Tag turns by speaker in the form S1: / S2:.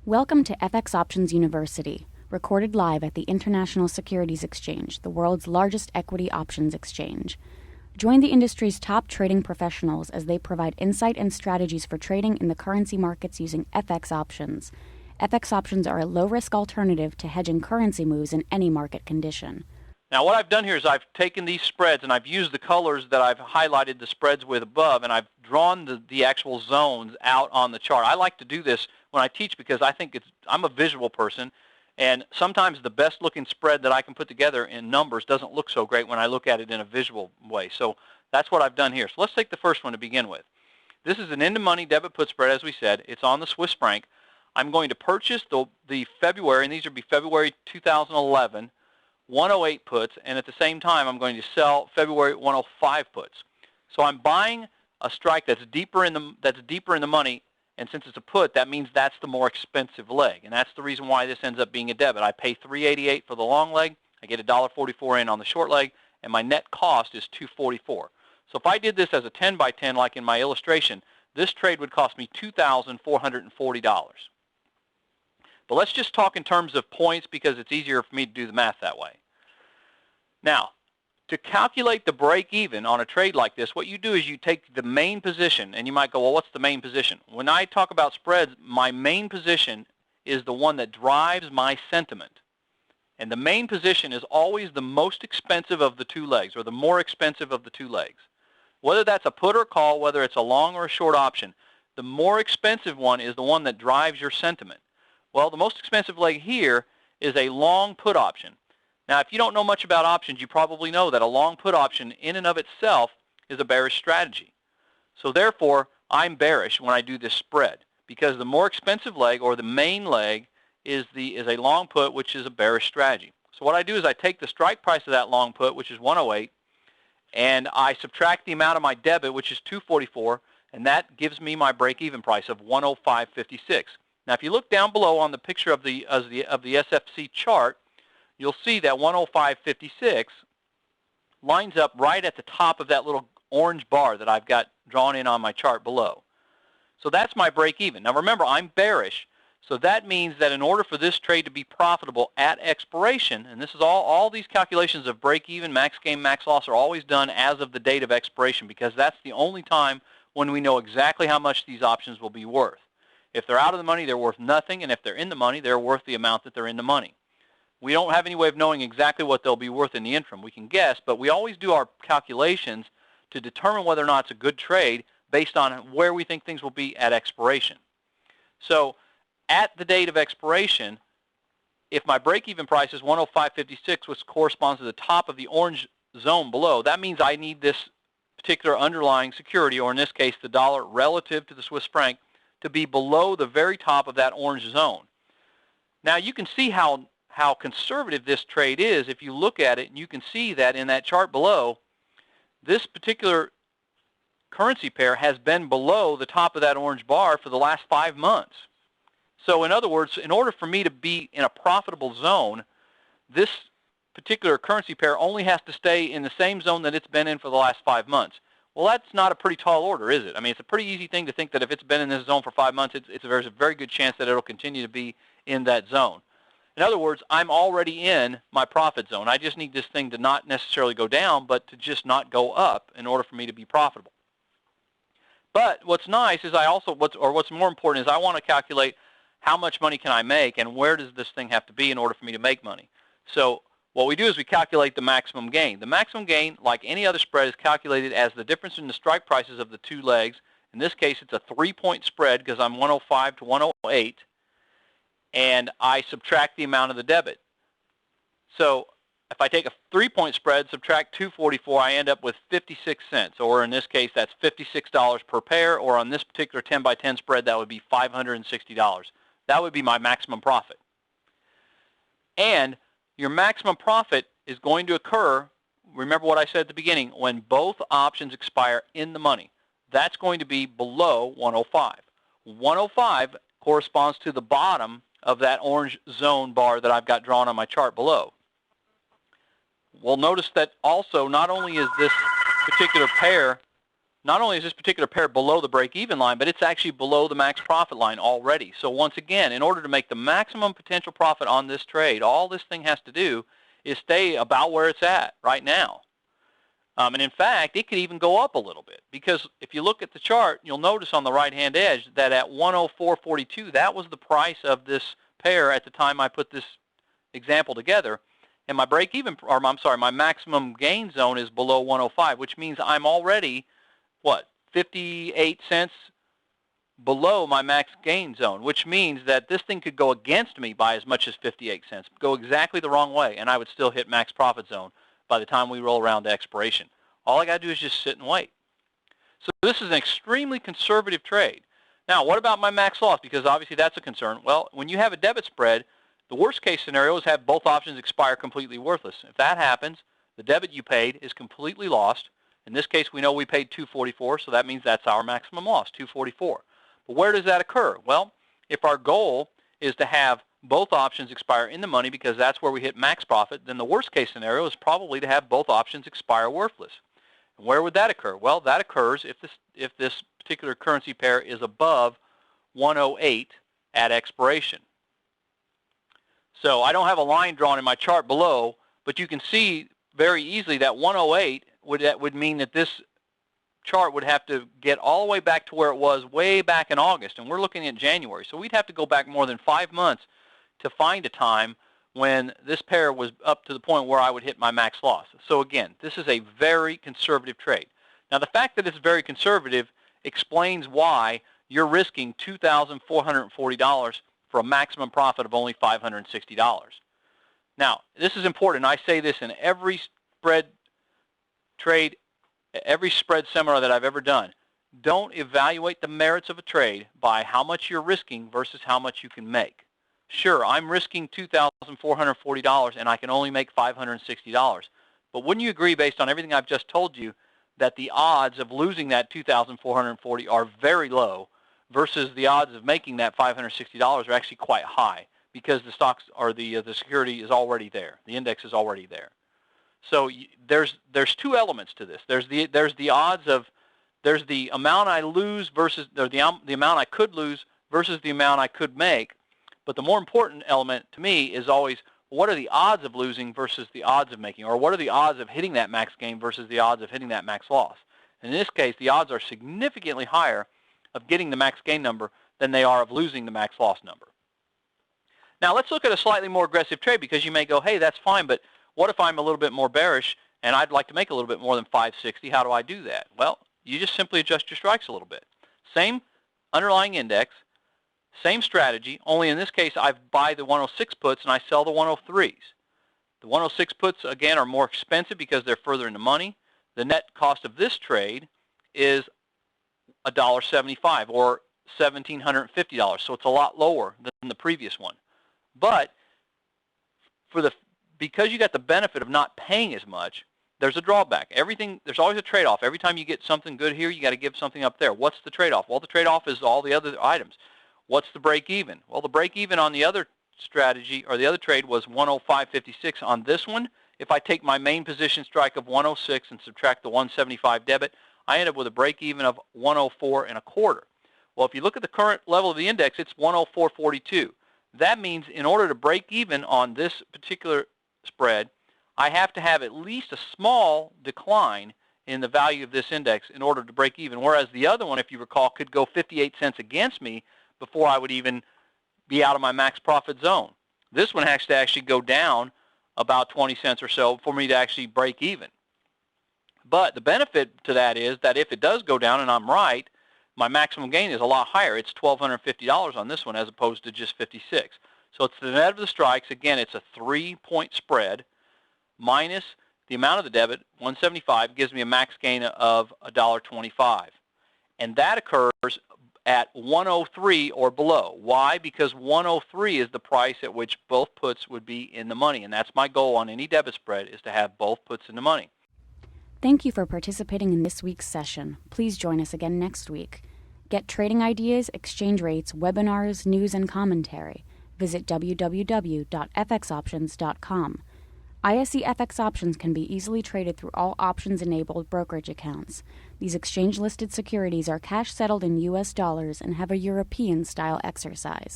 S1: Welcome to FX Options University, recorded live at the International Securities Exchange, the world's largest equity options exchange. Join the industry's top trading professionals as they provide insight and strategies for trading in the currency markets using FX options. FX options are a low-risk alternative to hedging currency moves in any market condition.
S2: Now what I've done here is I've taken these spreads and I've used the colors that I've highlighted the spreads with above, and I've drawn the actual zones out on the chart. I like to do this when I teach because I think I'm a visual person, and sometimes the best looking spread that I can put together in numbers doesn't look so great when I look at it in a visual way. So that's what I've done here. So let's take the first one to begin with. This is an in-the-money debit put spread, as we said. It's on the Swiss franc. I'm going to purchase the February, and these will be February 2011, 108 puts, and at the same time I'm going to sell February 105 puts. So I'm buying a strike that's deeper in the money, and since it's a put, that means that's the more expensive leg, and that's the reason why this ends up being a debit. I pay $3.88 for the long leg, I get $1.44 in on the short leg, and my net cost is $2.44. So if I did this as a 10 by 10 like in my illustration, this trade would cost me $2,440. But let's just talk in terms of points because it's easier for me to do the math that way. Now, to calculate the break even on a trade like this, what you do is you take the main position, and you might go, well, what's the main position? When I talk about spreads, my main position is the one that drives my sentiment. And the main position is always the most expensive of the two legs, or the more expensive of the two legs. Whether that's a put or call, whether it's a long or a short option, the more expensive one is the one that drives your sentiment. Well, the most expensive leg here is a long put option. Now, if you don't know much about options, you probably know that a long put option in and of itself is a bearish strategy. So therefore, I'm bearish when I do this spread because the more expensive leg, or the main leg, is a long put, which is a bearish strategy. So what I do is I take the strike price of that long put, which is 108, and I subtract the amount of my debit, which is 244, and that gives me my break-even price of 105.56. Now, if you look down below on the picture of the SFC chart, you'll see that 105.56 lines up right at the top of that little orange bar that I've got drawn in on my chart below. So that's my break even. Now remember, I'm bearish, so that means that in order for this trade to be profitable at expiration, and this is all these calculations of break even, max gain, max loss are always done as of the date of expiration because that's the only time when we know exactly how much these options will be worth. If they're out of the money, they're worth nothing, and if they're in the money, they're worth the amount that they're in the money. We don't have any way of knowing exactly what they'll be worth in the interim. We can guess, but we always do our calculations to determine whether or not it's a good trade based on where we think things will be at expiration. So at the date of expiration, if my break-even price is 105.56, which corresponds to the top of the orange zone below, that means I need this particular underlying security, or in this case the dollar relative to the Swiss franc, to be below the very top of that orange zone. Now you can see how conservative this trade is if you look at it, and you can see that in that chart below, this particular currency pair has been below the top of that orange bar for the last 5 months. So in other words, in order for me to be in a profitable zone, this particular currency pair only has to stay in the same zone that it's been in for the last 5 months. Well, that's not a pretty tall order, is it? I mean, it's a pretty easy thing to think that if it's been in this zone for 5 months, there's a very good chance that it'll continue to be in that zone. In other words, I'm already in my profit zone. I just need this thing to not necessarily go down, but to just not go up in order for me to be profitable. But what's nice is what's more important is I want to calculate how much money can I make and where does this thing have to be in order for me to make money. So what we do is we calculate the maximum gain. The maximum gain, like any other spread, is calculated as the difference in the strike prices of the two legs. In this case, it's a 3-point spread because I'm 105 to 108. And I subtract the amount of the debit. So if I take a 3-point spread, subtract 244, I end up with 56 cents, or in this case, that's $56 per pair, or on this particular 10 by 10 spread, that would be $560. That would be my maximum profit. And your maximum profit is going to occur, remember what I said at the beginning, when both options expire in the money. That's going to be below 105. 105 corresponds to the bottom of that orange zone bar that I've got drawn on my chart below. Well, notice that also not only is this particular pair not only is this particular pair below the break-even line, but it's actually below the max profit line already. So once again, in order to make the maximum potential profit on this trade, all this thing has to do is stay about where it's at right now. And in fact, it could even go up a little bit, because if you look at the chart, you'll notice on the right-hand edge that at 104.42, that was the price of this pair at the time I put this example together. And my break-even, or I'm sorry, my maximum gain zone is below 105, which means I'm already, what, 58 cents below my max gain zone, which means that this thing could go against me by as much as 58 cents, go exactly the wrong way, and I would still hit max profit zone by the time we roll around to expiration. All I got to do is just sit and wait. So this is an extremely conservative trade. Now, what about my max loss? Because obviously that's a concern. Well, when you have a debit spread, the worst case scenario is have both options expire completely worthless. If that happens, the debit you paid is completely lost. In this case, we know we paid $244, so that means that's our maximum loss, $244. But where does that occur? Well, if our goal is to have both options expire in the money because that's where we hit max profit, then the worst case scenario is probably to have both options expire worthless. And where would that occur? Well, that occurs if this particular currency pair is above 108 at expiration. So I don't have a line drawn in my chart below, but you can see very easily that 108 would mean that this chart would have to get all the way back to where it was way back in August, and we're looking at January. So we'd have to go back more than 5 months to find a time when this pair was up to the point where I would hit my max loss. So again, this is a very conservative trade. Now the fact that it's very conservative explains why you're risking $2,440 for a maximum profit of only $560. Now, this is important. I say this in every spread trade, every spread seminar that I've ever done. Don't evaluate the merits of a trade by how much you're risking versus how much you can make. Sure, I'm risking $2,440 and I can only make $560. But wouldn't you agree, based on everything I've just told you, that the odds of losing that $2,440 are very low versus the odds of making that $560 are actually quite high because the stocks or the security is already there. The index is already there. So there's two elements to this. There's the odds of, there's the amount I lose versus the amount I could lose versus the amount I could make. But the more important element to me is always, what are the odds of losing versus the odds of making, or what are the odds of hitting that max gain versus the odds of hitting that max loss? And in this case, the odds are significantly higher of getting the max gain number than they are of losing the max loss number. Now let's look at a slightly more aggressive trade, because you may go, hey, that's fine, but what if I'm a little bit more bearish and I'd like to make a little bit more than 560? How do I do that? Well, you just simply adjust your strikes a little bit. Same underlying index, same strategy, only in this case I buy the 106 puts and I sell the 103s. The 106 puts, again, are more expensive because they're further in the money. The net cost of this trade is $1.75 or $1,750, so it's a lot lower than the previous one. But because you got the benefit of not paying as much, there's a drawback. There's always a trade-off. Every time you get something good here, you got to give something up there. What's the trade-off? Well, the trade-off is all the other items. What's the break-even? Well, the break-even on the other strategy, or the other trade, was 105.56. On this one, if I take my main position strike of 106 and subtract the 175 debit, I end up with a break-even of 104.25. Well, if you look at the current level of the index, it's 104.42. That means in order to break even on this particular spread, I have to have at least a small decline in the value of this index in order to break even, whereas the other one, if you recall, could go 58 cents against me before I would even be out of my max profit zone. This one has to actually go down about 20 cents or so for me to actually break even. But the benefit to that is that if it does go down and I'm right, my maximum gain is a lot higher. It's $1,250 on this one as opposed to just 56. So it's the net of the strikes. Again, it's a 3-point spread minus the amount of the debit, 175, gives me a max gain of $1.25. And that occurs at 103 or below. Why? Because 103 is the price at which both puts would be in the money. And that's my goal on any debit spread, is to have both puts in the money.
S1: Thank you for participating in this week's session. Please join us again next week. Get trading ideas, exchange rates, webinars, news, and commentary. Visit www.fxoptions.com. ISE FX Options can be easily traded through all options-enabled brokerage accounts. These exchange-listed securities are cash settled in U.S. dollars and have a European-style exercise.